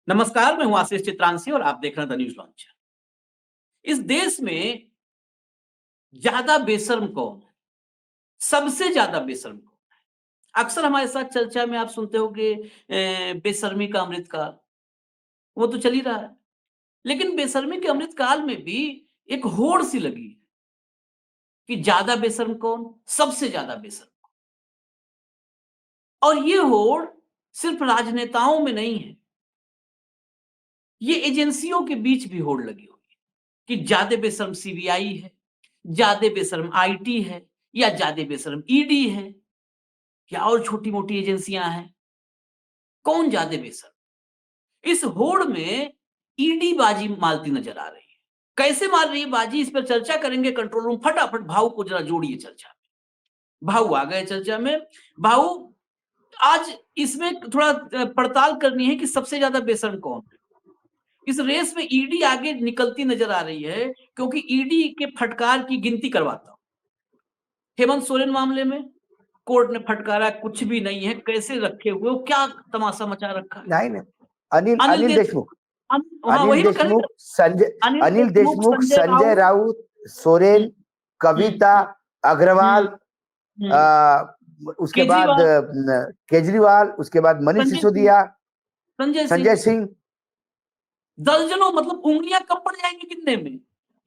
नमस्कार, मैं हूँ आशीष चित्रांशी और आप देख रहे हैं द न्यूज़ लॉन्च। इस देश में ज़्यादा बेशर्म कौन है? सबसे ज़्यादा बेशर्म कौन है? अक्सर हमारे साथ चर्चा में आप सुनते होंगे बेशर्मी का अमृतकाल, वो तो चल ही रहा है। लेकिन बेशर्मी के अमृतकाल में भी एक होड़ सी लगी है कि ज़्यादा बेशर्म कौन? सबसे ज़्यादा बेशर्म। और ये होड़ सिर्फ राजनेताओं में नहीं है, ये एजेंसियों के बीच भी होड़ लगी हुई है कि ज़्यादा बेशर्म सीबीआई है, ज़्यादा बेशर्म आईटी है या ज़्यादा बेशर्म ईडी है या और छोटी-मोटी एजेंसियां हैं। कौन ज़्यादा बेशर्म? इस होड़ में ईडी बाजी मारती नजर आ रही है। कैसे मार रही है बाजी, इस पर चर्चा करेंगे कंट्रोल रूम। फटाफट भाऊ को जरा जोड़िए चर्चा में। भाऊ आ गए चर्चा में। भाऊ, आज इसमें थोड़ा पड़ताल करनी है कि सबसे ज्यादा बेशर्म कौन है। इस रेस में ईडी आगे निकलती नजर आ रही है क्योंकि ईडी के फटकार की गिनती करवाता हूं। हेमंत सोरेन मामले में कोर्ट ने फटकारा कुछ भी नहीं है, कैसे रखे हुए हो, क्या तमाशा मचा रखा है। नहीं नहीं, अनिल अनिल अनिल देशमुख, देशमुख हाँ अनिल वही मैं कहने देशमुख संजय अनिल देशमुख, देशमुख, संजय संजय राउत। राउत, हम्म, सोरेन, हम्म, कविता अग्रवाल, हम्म, हम्म, आ, उसके बाद केजरीवाल, केजरीवाल, उसके बाद मनीष संजय सिंह, सिसोदिया, संजय सिंह, संजय सिंह। दर्जनों, मतलब उंगलियां कब पड़ जाएंगी गिनने में।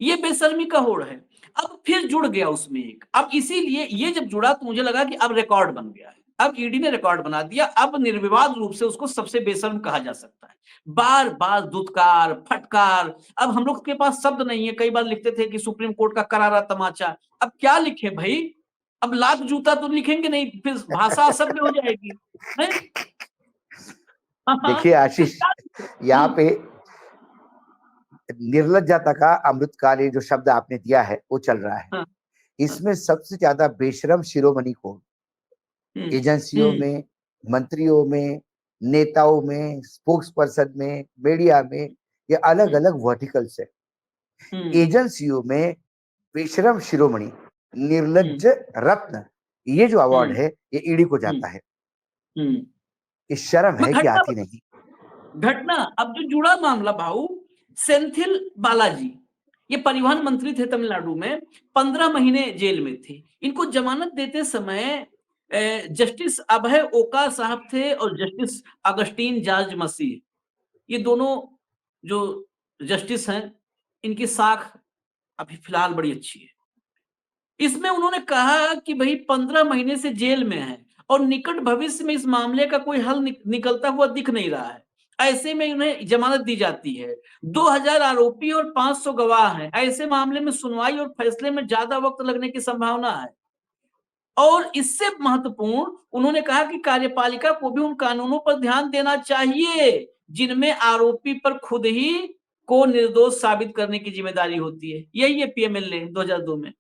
ये बेशर्मी का होड़ है। अब फिर जुड़ गया उसमें एक, अब इसीलिए ये जब जुड़ा तो मुझे लगा कि अब रिकॉर्ड बन गया है। अब ईडी ने रिकॉर्ड बना दिया, अब निर्विवाद रूप से उसको सबसे बेशर्म कहा जा सकता है। बार बार दुत्कार फटकार, अब हम लोग के पास शब्द नहीं है। कई बार लिखते थे कि सुप्रीम कोर्ट का करारा तमाचा, अब क्या लिखे भाई। अब लात जूता तो लिखेंगे नहीं, फिर भाषा असभ्य हो जाएगी। हैं? हाँ, हाँ, देखिए तो आशीष, क्या लिखे? यहाँ पे निर्लज्जता का अमृतकाल, ये जो शब्द आपने दिया है वो चल रहा है। हाँ, इसमें सबसे ज्यादा बेशरम शिरोमणि कौन? हम्म, एजेंसियों हम्म, में, मंत्रियों में, नेताओं में, स्पोक्स पर्सन में, मीडिया में, ये अलग हम्म, अलग वर्टिकल्स है। हम्म, एजेंसियों में बेशरम शिरोमणि, हम्म, निर्लज्ज रत्न, ये जो अवार्ड हम्म, है ये ईडी को हम्म, जाता है। हम्म। कि शर्म मैं है कि घटना आती नहीं। घटना अब जो जुड़ा मामला भाऊ, सेंथिल बालाजी, ये परिवहन मंत्री थे तमिलनाडु में। 15 महीने जेल में थे। इनको जमानत देते समय जस्टिस अभय ओका साहब थे और जस्टिस अगस्टीन जॉर्ज मसीह, ये दोनों जो जस्टिस हैं, इनकी साख अभी फिलहाल बड़ी अच्छी है। इसमें उन्होंने कहा कि भाई 15 महीने से जेल में है और निकट भविष्य में इस मामले का कोई हल निकलता हुआ दिख नहीं रहा है। ऐसे में उन्हें जमानत दी जाती है। 2000 आरोपी और 500 गवाह हैं। ऐसे मामले में सुनवाई और फैसले में ज्यादा वक्त लगने की संभावना है। और इससे महत्वपूर्ण, उन्होंने कहा कि कार्यपालिका को भी उन कानूनों पर ध्यान देना चाहिए जिनमें आरोपी पर खुद ही को निर्दोष साबित करने की जिम्मेदारी होती है। यही है पीएमएलए 2002 में,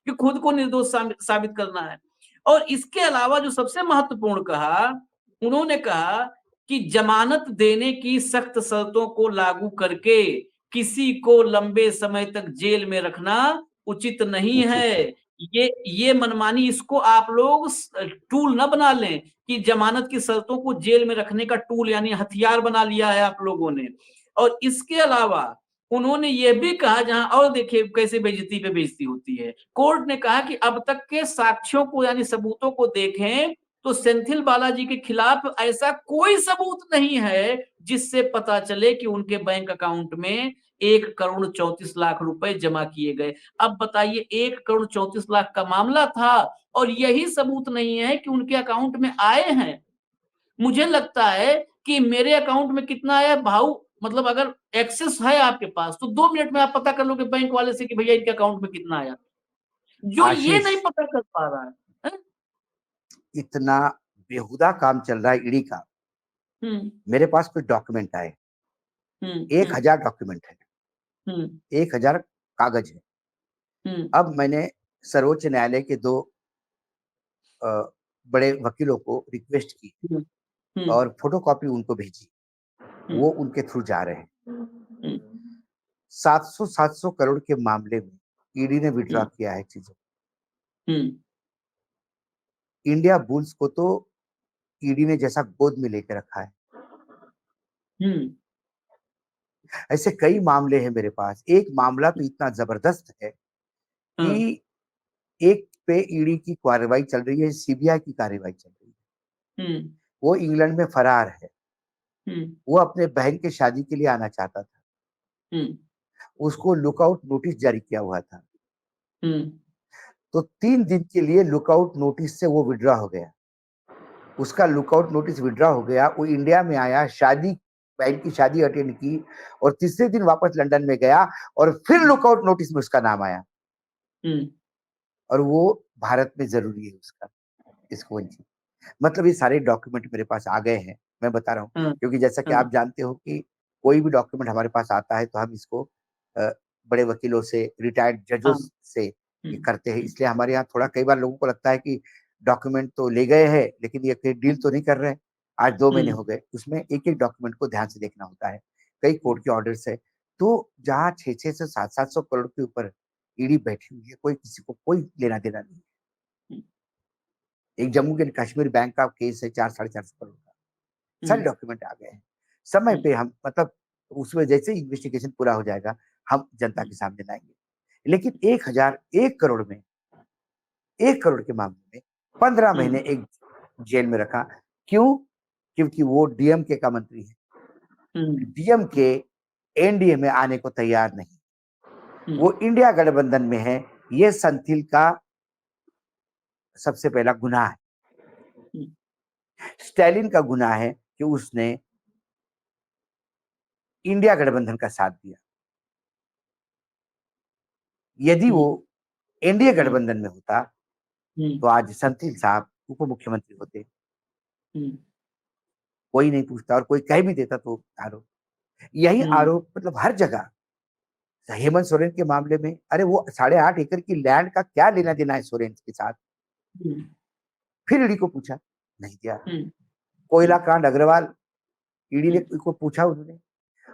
कि खुद को निर्दोष साबित करना है। और इसके अलावा जो सबसे महत्वपूर्ण कहा, उन्होंने कहा कि जमानत देने की सख्त शर्तों को लागू करके किसी को लंबे समय तक जेल में रखना उचित नहीं उचित है। है। ये मनमानी, इसको आप लोग टूल ना बना लें कि जमानत की शर्तों को जेल में रखने का टूल यानी हथियार बना लिया है आप लोगों ने। और इसके अलावा उन्होंने ये भी कहा, जहां और देखिए कैसे बेइज्जती पे बेइज्जती होती है, कोर्ट ने कहा कि अब तक के साक्ष्यों को यानी सबूतों को देखें तो सेंथिल बालाजी के खिलाफ ऐसा कोई सबूत नहीं है जिससे पता चले कि उनके बैंक अकाउंट में 1 करोड़ 34 लाख रुपए जमा किए गए। अब बताइए, 1 करोड़ 34 लाख का मामला था और यही सबूत नहीं है कि उनके अकाउंट में आए हैं। मुझे लगता है कि मेरे अकाउंट में कितना आया भाऊ, मतलब अगर एक्सेस है आपके पास तो 2 मिनट में आप पता कर लोगे बैंक वाले से कि भैया इनके अकाउंट में कितना आया। जो ये आशीष, नहीं पता कर पा रहा है? इतना बेहुदा काम चल रहा है ईडी का। हम्म, मेरे पास कुछ डॉक्यूमेंट आए, हम्म, 1000 डॉक्यूमेंट है, हम्म, 1000 कागज है। हम्म, अब मैंने सर्वोच्च न्यायालय के दो अ, बड़े वकीलों को रिक्वेस्ट की हम्म, हम्म, और फोटोकॉपी उनको भेजी। वो उनके थ्रू जा रहे हैं। हम्म, 700 करोड़ के मामले में ईडी ने विड्रॉ हम्म, किया है चीजों। हम्म, इंडिया बुल्स को तो ईडी ने जैसा गोद में लेके रखा है। हम्म, ऐसे कई मामले हैं मेरे पास। एक मामला तो इतना जबरदस्त है हाँ। कि एक पे ईडी की कार्रवाई चल रही है, सीबीआई की कार्रवाई चल रही है। हम्म। वो इंग्लैंड में फरार है। हम्म। वो अपने बहन की शादी के लिए आना चाहता था। हम्म। उसको लुकआउट नोटिस जारी किया हुआ था। हम्म। तो 3 दिन के लिए लुकआउट नोटिस से वो विड्रॉ हो गया। उसका लुकआउट नोटिस विड्रॉ हो गया। वो इंडिया में आया, शादी, बहन की शादी अटेंड की और तीसरे दिन वापस लंदन में गया और फिर लुकआउट नोटिस में उसका नाम आया। हम्म। और वो भारत में जरूरी है उसका, इसको वंचित। मतलब ये सारे डॉक्यूमेंट मेरे पास आ गए हैं, मैं बता रहा हूँ। हाँ। क्योंकि जैसा कि हाँ। आप जानते हो कि कोई भी डॉक्यूमेंट हमारे पास आता है तो हम इसको बड़े वकीलों से, रिटायर्ड जजों हाँ। से ये हम्म। करते हैं। इसलिए हमारे यहाँ थोड़ा कई बार लोगों को लगता है कि डॉक्यूमेंट तो ले गए हैं लेकिन ये कहीं डील तो नहीं कर रहे हैं। आज 2 महीने हो गए, उसमें एक एक डॉक्यूमेंट को ध्यान से देखना होता है। कई कोर्ट के ऑर्डर्स है। तो जहाँ 600 से 700 करोड़ के ऊपर ईडी बैठी हुई है, कोई किसी को कोई लेना देना नहीं। हम्म। एक जम्मू एंड कश्मीर बैंक का केस है 400-450 करोड़ का। सारे हम्म। डॉक्यूमेंट आ गए हैं। समय हम्म। पे हम मतलब उसमें जैसे ही इन्वेस्टिगेशन पूरा हो जाएगा, हम जनता के सामने लाएँगे। लेकिन 1 करोड़ में, 1 करोड़ के मामले में 15 महीने एक जेल में रखा। क्यों? क्योंकि वो डीएमके का मंत्री है। हम्म। डीएमके एनडीए में आने को तैयार नहीं। वो हम्म। इंडिया गठबंधन में है। ये संथिल का सबसे पहला गुनाह है। हम्म। स्टालिन का गुनाह है कि उसने इंडिया गठबंधन का साथ दिया। यदि वो हम्म। एनडीए हम्म। गठबंधन में होता हम्म। तो आज संथिल साहब उप मुख्यमंत्री होते। हम्म। कोई नहीं पूछता और कोई कह भी देता तो आरोप, यही हम्म। आरोप मतलब हर जगह। हेमंत सोरेन के मामले में, अरे वो 8.5 एकड़ की लैंड का क्या लेना देना है सोरेन के साथ? हम्म। फिर ईडी को पूछा, नहीं दिया। हम्म। कोयला कांड अग्रवाल, ईडी ने हम्म। को पूछा उन्होंने,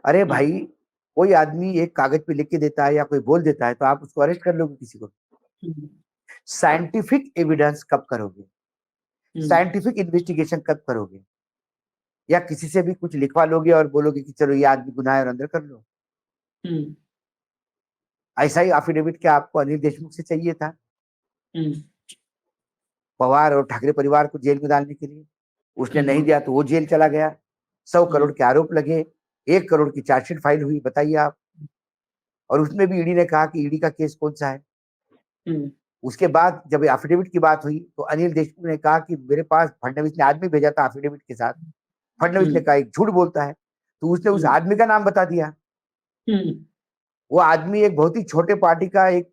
अरे हम्म। भाई कोई आदमी एक कागज पे लिख के देता है या कोई बोल देता है तो आप उसको अरेस्ट कर लोगे किसी को? हम्म। साइंटिफिक एविडेंस कब करोगे? हम्म। साइंटिफिक इन्वेस्टिगेशन कब करोगे? या किसी से भी कुछ लिखवा लोगे और बोलोगे कि चलो ये आदमी गुनाह है और अंदर कर लो? हम्म। ऐसा ही एफिडेविट क्या आपको अनिल देशमुख से चाहिए था हम्म। पवार और ठाकरे परिवार को जेल में डालने के लिए? उसने नहीं दिया तो वो जेल चला गया। 100 करोड़ हम्म। के आरोप लगे, 1 करोड़ की चार्जशीट फाइल हुई, बताइए आप। और उसमें भी ईडी ने कहा कि ईडी का केस कौन सा है। हम्म। उसके बाद जब एफिडेविट की बात हुई तो अनिल देशमुख ने कहा कि मेरे पास फडणवीस ने आदमी भेजा था एफिडेविट के साथ। फडणवीस ने हम्म। कहा एक झूठ बोलता है, तो उसने उस हम्म। आदमी का नाम बता दिया। हम्म। वो आदमी एक बहुत ही छोटे पार्टी का एक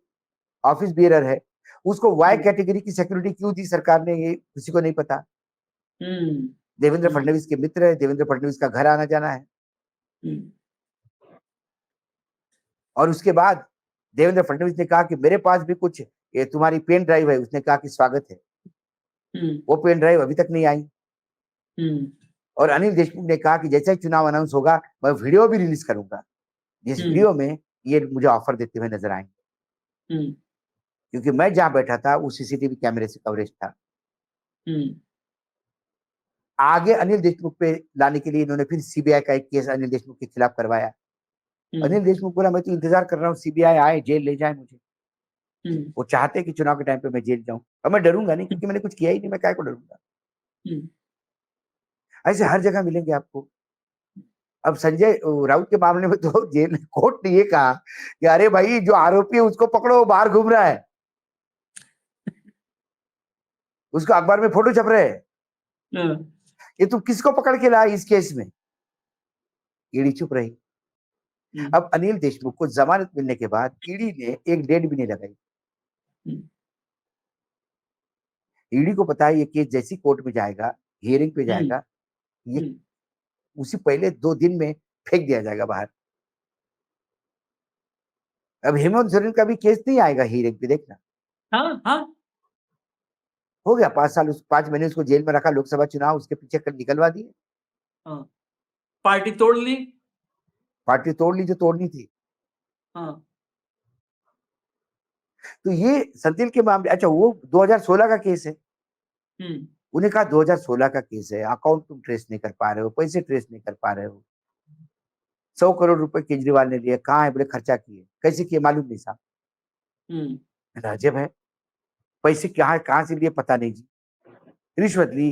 ऑफिस बियरर है। उसको वाई हम्म। कैटेगरी की सिक्योरिटी क्यों दी सरकार ने, ये किसी को नहीं पता। हम्म। देवेंद्र हम्म। फडणवीस के मित्र है, देवेंद्र फडणवीस का घर आना जाना है। हम्म। और उसके बाद देवेंद्र फडणवीस ने कहा कि मेरे पास भी कुछ ये तुम्हारी पेन ड्राइव है। उसने कहा कि स्वागत है। हम्म। वो पेन ड्राइव अभी तक नहीं आई। हम्म। और अनिल देशमुख ने कहा कि जैसे ही चुनाव अनाउंस होगा मैं वीडियो भी रिलीज करूंगा, जिस हम्म। वीडियो में ये मुझे ऑफर देते हुए नजर आएंगे। हम्म। क्योंकि मैं जहां बैठा था वो सीसीटीवी कैमरे से कवरेज था। हम्म। आगे अनिल देशमुख पे लाने के लिए इन्होंने फिर सीबीआई का एक केस अनिल देशमुख के खिलाफ करवाया। हम्म। अनिल देशमुख बोला मैं तो इंतजार कर रहा हूँ सीबीआई आए, जेल ले जाए मुझे। हम्म। वो चाहते हैं कि चुनाव के टाइम पे मैं जेल जाऊं, और मैं डरूंगा नहीं क्योंकि मैंने कुछ किया ही नहीं, मैं काय को डरूंगा। हम्म। ऐसे हर जगह मिलेंगे आपको। अब संजय राउत के मामले में तो जेल कोर्ट ने ये कहा कि अरे भाई जो आरोपी है उसको पकड़ो, वो बाहर घूम रहा है, उसको अखबार में फोटो छप रहे हैं, हाँ। ये तुम किसको पकड़ के लाए इस केस में? ईडी चुप रही। हम्म। अब अनिल देशमुख को जमानत मिलने के बाद ईडी ने एक डेट भी नहीं लगाई। हम्म। ईडी को पता है ये केस जैसी कोर्ट में जाएगा, हियरिंग पे हम्म। जाएगा, ये हम्म। उसी पहले 2 दिन में फेंक दिया जाएगा बाहर। अब हेमंत सोरेन का भी केस नहीं आएगा हियरिंग पे, देखना। हाँ। हाँ। हो गया 5 साल, उस 5 महीने उसको जेल में रखा, लोकसभा चुनाव उसके पीछे कर निकलवा दिए। हाँ। पार्टी तोड़ ली। पार्टी तोड़ ली जो तोड़नी थी। हाँ। तो ये संदिल के मामले, अच्छा वो 2016 का केस है। हम्म। उन्हें कहा 2016 का केस है, अकाउंट तुम ट्रेस नहीं कर पा रहे हो, पैसे ट्रेस नहीं कर पा रहे हो। 100 करोड़ रुपए केजरीवाल ने लिए, कहाँ है? बोले खर्चा किए। कैसे किए मालूम नहीं साहब। अजब है, पैसे कहाँ से लिए पता नहीं जी। रिश्वत ली,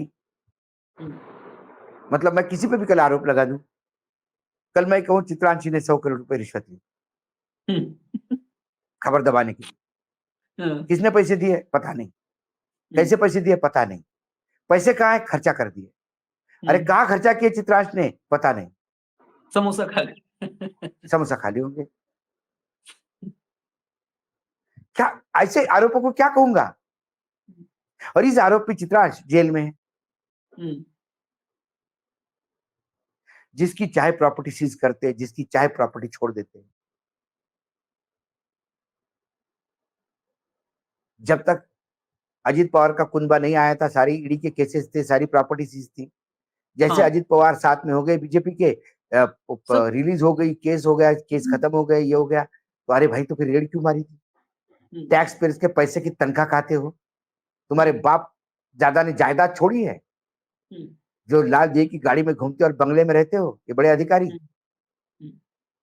मतलब मैं किसी पे भी कल आरोप लगा दूं, कल मैं कहूं चित्रांशी ने 100 करोड़ रुपए रिश्वत ली खबर दबाने के लिए। किसने पैसे दिए पता नहीं, कैसे पैसे दिए पता नहीं, पैसे कहाँ है? खर्चा कर दिए। अरे कहाँ खर्चा किए चित्रांश ने? पता नहीं, समोसा खा ले समोसा खा लिए होंगे। क्या ऐसे आरोपों को क्या कहूंगा? और इस आरोपी चित्रांश जेल में है। जिसकी चाहे प्रॉपर्टी सीज करते, जिसकी चाहे प्रॉपर्टी छोड़ देते। जब तक अजीत पवार का कुनबा नहीं आया था, सारी ईडी के केसेस थे, सारी प्रॉपर्टी सीज थी। जैसे अजीत पवार साथ में हो गए बीजेपी के, रिलीज हो गई, केस हो गया, केस खत्म हो गए, ये हो गया, तो अरे भाई तो फिर रेड क्यों मारी थी? टैक्स पेयर्स के पैसे की तनख्वाह खाते हो। तुम्हारे बाप दादा ने जायदाद छोड़ी है, जो लाल जी की गाड़ी में घूमते और बंगले में रहते हो, ये बड़े अधिकारी।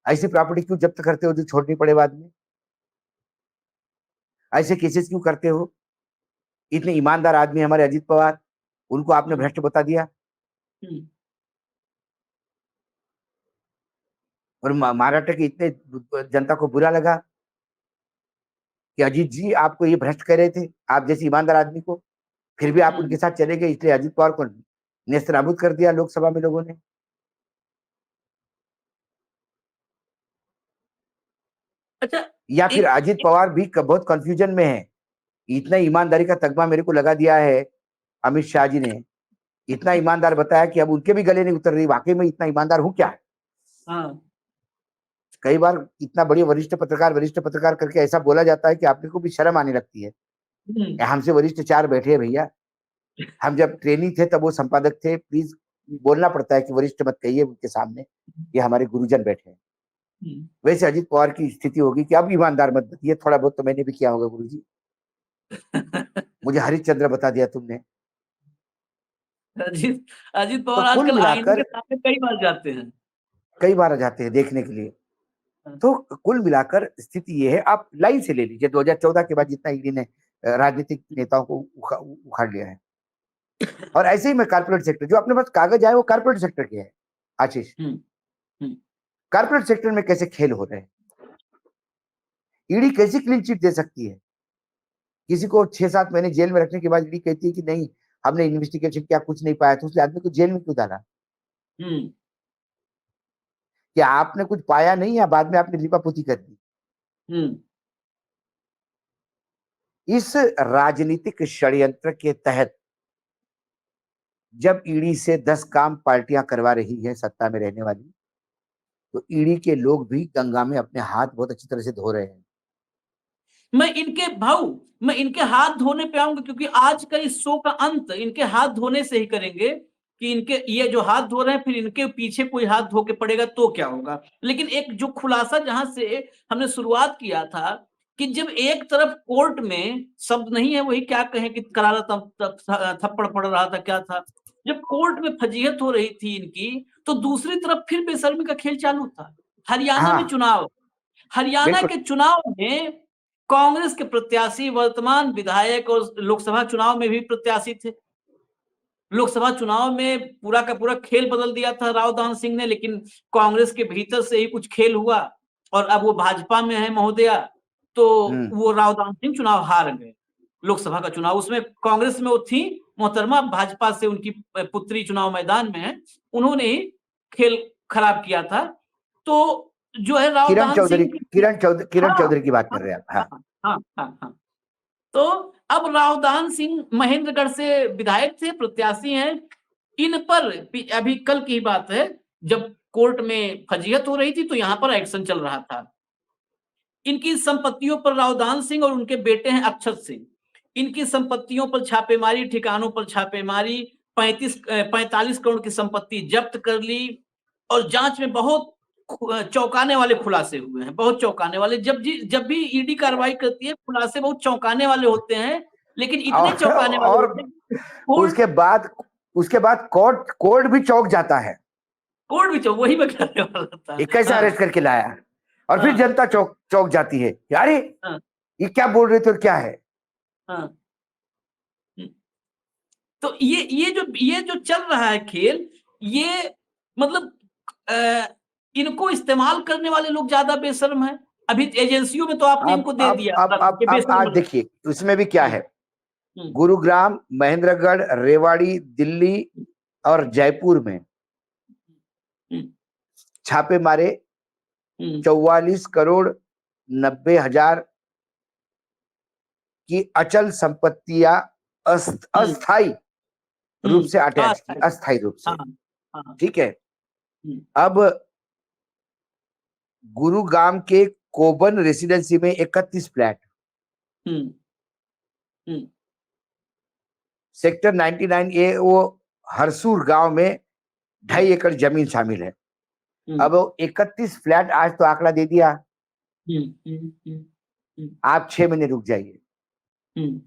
ऐसी प्रॉपर्टी क्यों जब्त करते हो जो छोड़नी पड़े बाद में? ऐसे केसेस क्यों करते हो? इतने ईमानदार आदमी हमारे अजीत पवार, उनको आपने भ्रष्ट बता दिया। और महाराष्ट्र के इतने जनता को बुरा लगा कि अजीत जी आपको ये भ्रष्ट कर रहे थे, आप जैसे ईमानदार आदमी को, फिर भी आप उनके साथ चले गए, इसलिए अजीत पवार को नेस्तनाबूद कर दिया लोकसभा में लोगों ने। अच्छा, या फिर अजीत पवार भी बहुत कंफ्यूजन में है। इतना ईमानदारी का तगमा मेरे को लगा दिया है अमित शाह जी ने, इतना ईमानदार बताया कि अब उनके भी गले नहीं उतर रही, वाकई में इतना ईमानदार हूं क्या? कई बार इतना बड़ी वरिष्ठ पत्रकार करके ऐसा बोला जाता है कि आपने को भी शर्म आने लगती है। हमसे वरिष्ठ 4 बैठे हैं भैया, हम जब ट्रेनी थे तब वो संपादक थे, प्लीज बोलना पड़ता है कि वरिष्ठ मत कहिए उनके सामने, ये हमारे गुरुजन बैठे हैं। वैसे अजीत पवार की स्थिति होगी कि अब ईमानदार मत बताइए, थोड़ा बहुत तो मैंने भी किया होगा गुरुजी मुझे हरिश्चंद्र बता दिया तुमने। अजीत तो पवार कुल आजकल आईने मिलाकर के सामने कई बार जाते हैं, कई बार जाते हैं देखने के लिए। तो कुल मिलाकर स्थिति ये है, आप लाइन से ले लीजिए 2014 के बाद जितना ईडी ने राजनीतिक नेताओं को उखाड़ लिया है। और ऐसे ही में कारपोरेट सेक्टर, जो अपने पास कागज आए वो कारपोरेट सेक्टर के है आशीष। कारपोरेट सेक्टर में कैसे खेल हो रहे हैं? ईडी कैसी क्लीन चिट दे सकती है? किसी को 6-7 महीने जेल में रखने के बाद ईडी कहती है कि नहीं हमने इन्वेस्टिगेशन किया, कुछ नहीं पाया, तो उस आदमी को जेल में क्यों डाला? क्या आपने कुछ पाया नहीं या बाद में आपने लिपापोती कर दी? इस राजनीतिक षड्यंत्र के तहत जब ईडी से 10 काम पार्टियां करवा रही है सत्ता में रहने वाली, तो ईडी के लोग भी गंगा में अपने हाथ बहुत अच्छी तरह से धो रहे हैं। मैं इनके हाथ धोने पे आऊंगा, क्योंकि आज का इस शो का अंत इनके हाथ धोने से ही करेंगे कि इनके ये जो हाथ धो रहे हैं, फिर इनके पीछे कोई हाथ धो के पड़ेगा तो क्या होगा। लेकिन एक जो खुलासा जहां से हमने शुरुआत किया था कि जब एक तरफ कोर्ट में शब्द नहीं है, वही क्या कहें कि करारा थप्पड़ पड़ रहा था, क्या था, जब कोर्ट में फजीहत हो रही थी इनकी, तो दूसरी तरफ फिर बेशर्मी का खेल चालू था। हरियाणा में चुनाव, हरियाणा के चुनाव में कांग्रेस के प्रत्याशी वर्तमान विधायक और लोकसभा चुनाव में भी प्रत्याशी थे। लोकसभा चुनाव में पूरा का पूरा खेल बदल दिया था राव दान सिंह ने, लेकिन कांग्रेस के भीतर से ही कुछ खेल हुआ और अब वो भाजपा में है महोदया, तो वो राव दान सिंह चुनाव हार गए लोकसभा का चुनाव। उसमें कांग्रेस में वो थी मोहतरमा, भाजपा से उनकी पुत्री चुनाव मैदान में है, उन्होंने ही खेल खराब किया था। तो जो है राव दान सिंह, किरण चौधरी की बात कर रहे हैं आप? हाँ। तो अब रावदान सिंह महेंद्रगढ़ से विधायक थे, प्रत्याशी हैं। इन पर अभी कल की बात है, जब कोर्ट में फजीहत हो रही थी तो यहां पर एक्शन चल रहा था। इनकी संपत्तियों पर रावदान सिंह और उनके बेटे हैं अक्षत सिंह, इनकी संपत्तियों पर छापेमारी, ठिकानों पर छापेमारी, 45 करोड़ की संपत्ति जब्त कर ली। और जांच में बहुत चौंकाने वाले खुलासे हुए हैं, बहुत चौंकाने वाले। जब भी ईडी कार्रवाई करती है, खुलासे बहुत चौंकाने वाले होते हैं, लेकिन इतने चौंकाने वाले और उसके बाद कोर्ट भी चौंक जाता है। कोर्ट भी चौक, वही मैं कहने वाला था। 21 हाँ अरेस्ट करके लाया और फिर हाँ जनता चौक चौक जाती है कि अरे हाँ ये क्या बोल रहे थे और क्या है। हाँ। हम्म। तो ये जो चल रहा है खेल, ये मतलब इनको इस्तेमाल करने वाले लोग ज्यादा बेशर्म हैं। अभी एजेंसियों में तो आपने अब इनको दे अब दिया, अब अब ये अब आज बेशर्म लोग। देखिए उसमें भी क्या हम्म, है। हम्म, गुरुग्राम, महेंद्रगढ़, रेवाड़ी, दिल्ली और जयपुर में हम्म, छापे मारे। हम्म, 44 करोड़ 90 हजार की अचल संपत्तियां हम्म, अस्थाई रूप से अटैच की, अच्छा, अस्थाई रूप हाँ से। हाँ। ठीक है। हम्म, अब गुरुग्राम के कोबन रेसिडेंसी में 31 फ्लैट, हम्म, हम्म, सेक्टर 99A वो हरसूर गांव में 2.5 एकड़ जमीन शामिल है। हम्म, अब 31 फ्लैट आज तो आंकड़ा दे दिया, हम्म, हम्म, हम्म, आप 6 महीने रुक जाइए, हम्म,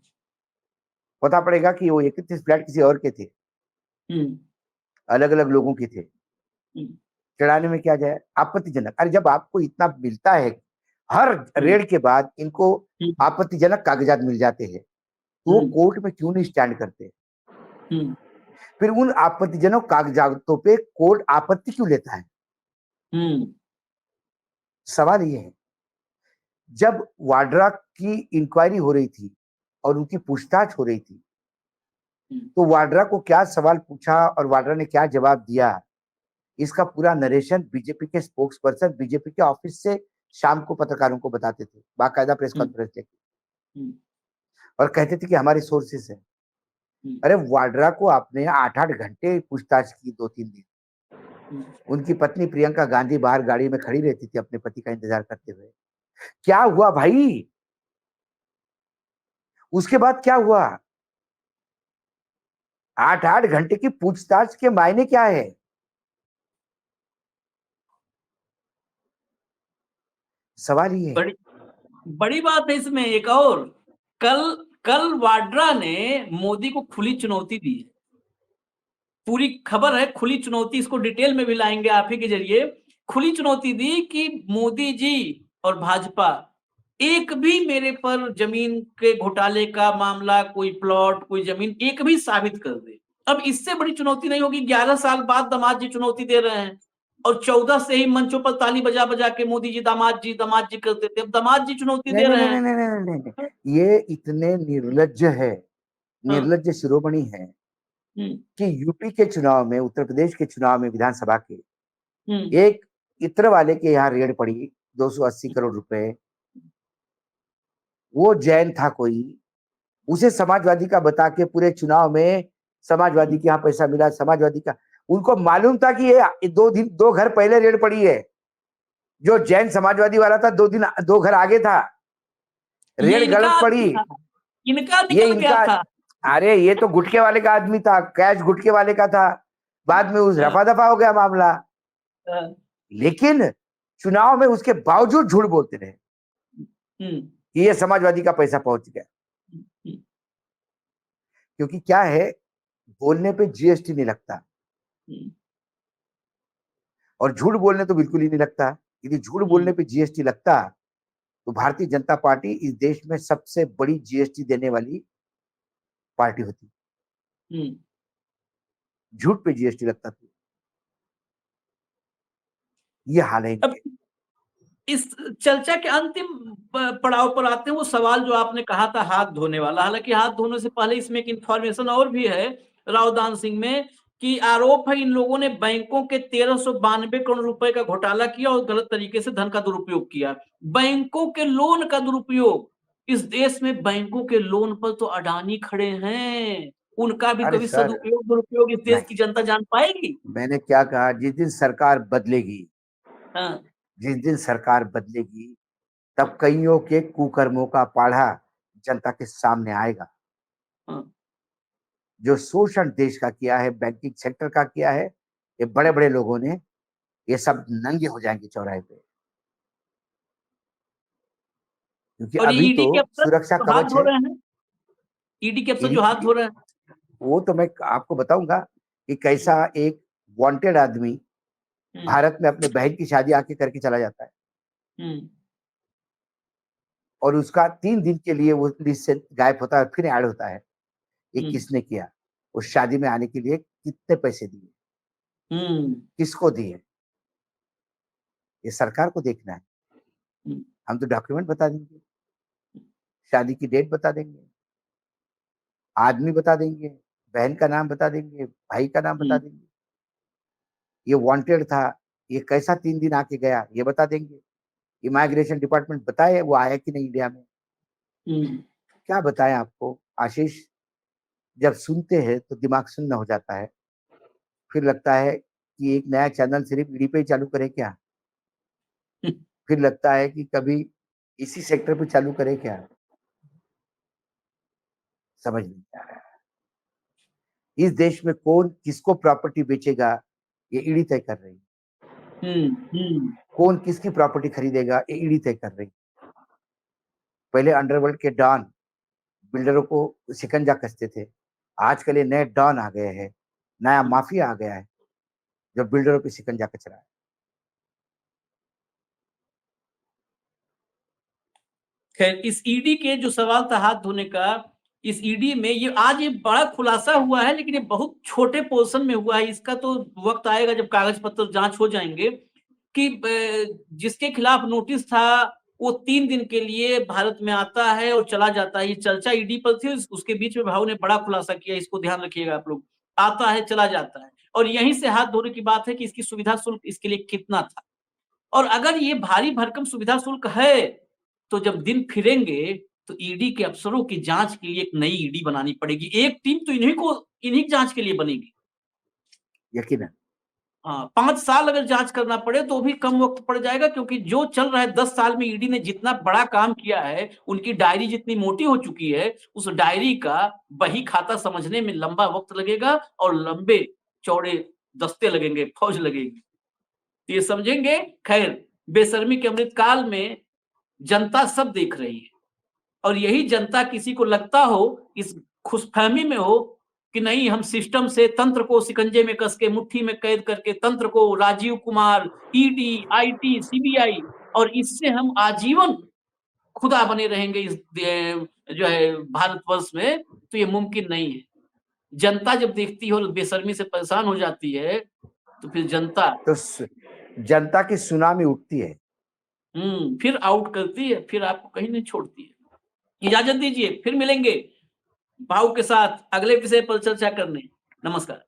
पता पड़ेगा कि वो 31 फ्लैट किसी और के थे, हम्म, अलग अलग लोगों के थे। हम्म, चढ़ाने में क्या जाए, आपत्तिजनक। अरे जब आपको इतना मिलता है, हर हम्म, रेड के बाद इनको हम्म, आपत्तिजनक कागजात मिल जाते हैं, तो वो हम्म, कोर्ट में क्यों नहीं स्टैंड करते। हम्म, फिर उन आपत्तिजनक कागजातों पे कोर्ट आपत्ति क्यों लेता है। हम्म, सवाल ये है, जब वाड्रा की इंक्वायरी हो रही थी और उनकी पूछताछ हो रही थी, तो वाड्रा को क्या सवाल पूछा और वाड्रा ने क्या जवाब दिया, इसका पूरा नरेशन बीजेपी के स्पोक्स पर्सन बीजेपी के ऑफिस से शाम को पत्रकारों को बताते थे, बाकायदा प्रेस हम्म, कॉन्फ्रेंस लेके, हम्म, और कहते थे कि हमारे सोर्सेस है। हम्म, अरे वाड्रा को आपने 8-8 घंटे पूछताछ की, 2-3 दिन। हम्म, उनकी पत्नी प्रियंका गांधी बाहर गाड़ी में खड़ी रहती थी अपने पति का इंतजार करते हुए। क्या हुआ भाई, उसके बाद क्या हुआ। 8-8 घंटे की पूछताछ के मायने क्या है, सवाल ये है। बड़ी बड़ी बात है इसमें एक और, कल कल वाड्रा ने मोदी को खुली चुनौती दी है। पूरी खबर है, खुली चुनौती, इसको डिटेल में भी लाएंगे आप ही के जरिए। खुली चुनौती दी कि मोदी जी और भाजपा एक भी मेरे पर जमीन के घोटाले का मामला, कोई प्लॉट, कोई जमीन एक भी साबित कर दे। अब इससे बड़ी चुनौती नहीं होगी। 11 साल बाद दामाद जी चुनौती दे रहे हैं, और 14 से ही मंचों पर ताली बजा बजा के मोदी जी दामाद जी करते थे, अब दामाद जी चुनौती नहीं दे नहीं रहे नहीं हैं। नहीं नहीं नहीं नहीं नहीं। ये इतने निर्लज्ज है, हाँ, निर्लज्ज शिरोमणि है हम्म, कि यूपी के चुनाव में, उत्तर प्रदेश के चुनाव में, विधानसभा के हम्म, एक इत्र वाले के यहाँ रेड पड़ी 280 करोड़ रुपए। वो जैन था कोई, उसे समाजवादी का बता के पूरे चुनाव में समाजवादी के यहाँ पैसा मिला, समाजवादी का। उनको मालूम था कि ये 2 घर पहले रेड पड़ी है, जो जैन समाजवादी वाला था 2 घर आगे था, ये रेड इनका गलत आदमी पड़ी। था, इनका ये निकल गया इनका, था। अरे ये तो गुटके वाले का आदमी था, कैश गुटके वाले का था, बाद में उस हाँ, रफा दफा हो गया मामला। हाँ, लेकिन चुनाव में उसके बावजूद झूठ बोलते रहे हम्म, कि ये समाजवादी का पैसा पहुंच गया। हम्म, क्योंकि क्या है, बोलने पे जीएसटी नहीं लगता, हम्म, और झूठ बोलने तो बिल्कुल ही नहीं लगता। यदि झूठ बोलने पे जीएसटी लगता तो भारतीय जनता पार्टी इस देश में सबसे बड़ी जीएसटी देने वाली पार्टी होती। हम्म। झूठ पे जीएसटी लगता था। ये हाल है अब इनके। इस चर्चा के अंतिम पड़ाव पर आते हैं, वो सवाल जो आपने कहा था हाथ धोने वाला। हालांकि हाथ धोने से पहले इसमें एक इंफॉर्मेशन और भी है रावदान सिंह में, कि आरोप है इन लोगों ने बैंकों के 1392 करोड़ रुपए का घोटाला किया और गलत तरीके से धन का दुरुपयोग किया। बैंकों के लोन का दुरुपयोग, इस देश में बैंकों के लोन पर तो अडानी खड़े हैं, उनका भी अरे कभी सर, सदुपयोग दुरुपयोग इस देश नहीं, की जनता जान पाएगी? मैंने क्या कहा, जिस दिन सरकार बदलेगी, हाँ, जिस दिन सरकार बदलेगी, तब कईयों के कुकर्मों का पाढ़ा जनता के सामने आएगा। हाँ। जो शोषण देश का किया है, बैंकिंग सेक्टर का किया है, ये बड़े बड़े लोगों ने, ये सब नंगे हो जाएंगे चौराहे पे। क्योंकि और ये अभी तो ईडी के अफसर सुरक्षा जो हाथ कवच धो है। रहे हैं, ईडी के अफसर ईडी जो हाथ धो रहे हैं। वो तो मैं आपको बताऊंगा कि कैसा एक वांटेड आदमी भारत में अपने बहन की शादी आके करके चला जाता है और उसका 3 दिन के लिए वो लिस्ट से गायब होता है, फिर ऐड होता है। ये किसने किया? उस शादी में आने के लिए कितने पैसे दिए? किसको दिए? ये सरकार को देखना है। हम तो डॉक्यूमेंट बता देंगे, शादी की डेट बता देंगे, आदमी बता देंगे, बहन का नाम बता देंगे, भाई का नाम बता देंगे। ये वांटेड था, ये कैसा 3 दिन आके गया, ये बता देंगे। इमिग्रेशन डिपार्टमेंट बताए वो आया कि नहीं इंडिया में। क्या बताएं आपको आशीष? जब सुनते हैं तो दिमाग सुन्न हो जाता है। फिर लगता है कि एक नया चैनल सिर्फ ईडी पे ही चालू करें क्या? फिर लगता है कि कभी इसी सेक्टर पे चालू करें क्या? समझ नहीं आ रहा है। इस देश में कौन किसको प्रॉपर्टी बेचेगा, ये ईडी तय कर रही है। कौन किसकी प्रॉपर्टी खरीदेगा, ये ईडी तय कर रही है। पहले अंडरवर्ल्ड के डॉन बिल्डरों को शिकंजा कसते थे, आजकल ये नए डॉन आ गए हैं, नया माफिया आ गया है जो बिल्डरों पे शिकंजा कस रहा है। खैर, इस ईडी के जो सवाल था हाथ धोने का, इस ईडी में ये आज ये बड़ा खुलासा हुआ है, लेकिन ये बहुत छोटे पोर्शन में हुआ है। इसका तो वक्त आएगा जब कागज पत्र जांच हो जाएंगे कि जिसके खिलाफ नोटिस था वो 3 दिन के लिए भारत में आता है और चला जाता है। ये चर्चा ईडी पर थी, उसके बीच में भाव ने बड़ा खुलासा किया, इसको ध्यान रखिएगा आप लोग। आता है, चला जाता है, और यहीं से हाथ धोने की बात है कि इसकी सुविधा शुल्क इसके लिए कितना था। और अगर ये भारी भरकम सुविधा शुल्क है, तो जब दिन फिरेंगे तो ईडी के अफसरों की जांच के लिए एक नई ईडी बनानी पड़ेगी। एक टीम तो इन्हीं जांच के लिए बनेगी। यकीनन। 5 साल अगर जांच करना पड़े तो भी कम वक्त पड़ जाएगा, क्योंकि जो चल रहा है 10 साल में ईडी ने जितना बड़ा काम किया है, उनकी डायरी जितनी मोटी हो चुकी है, उस डायरी का बही खाता समझने में लंबा वक्त लगेगा और लंबे चौड़े दस्ते लगेंगे, फौज लगेगी। ये समझेंगे। खैर, बेशर्मी के अमृतकाल में जनता सब देख रही है, और यही जनता किसी को लगता हो, इस खुशफहमी में हो कि नहीं, हम सिस्टम से तंत्र को शिकंजे में कस के मुट्ठी में कैद करके तंत्र को, Rajiv Kumar, ED, IT, CBI, और इससे हम आजीवन खुदा बने रहेंगे इस जो है भारतवर्ष में, तो ये मुमकिन नहीं है। जनता जब देखती है और बेशर्मी से परेशान हो जाती है, तो फिर जनता की सुनामी उठती है, फिर आउट करती है, फिर आपको कहीं नहीं छोड़ती है। इजाजत दीजिए, फिर मिलेंगे भाव के साथ अगले विषय पर चर्चा करने। नमस्कार।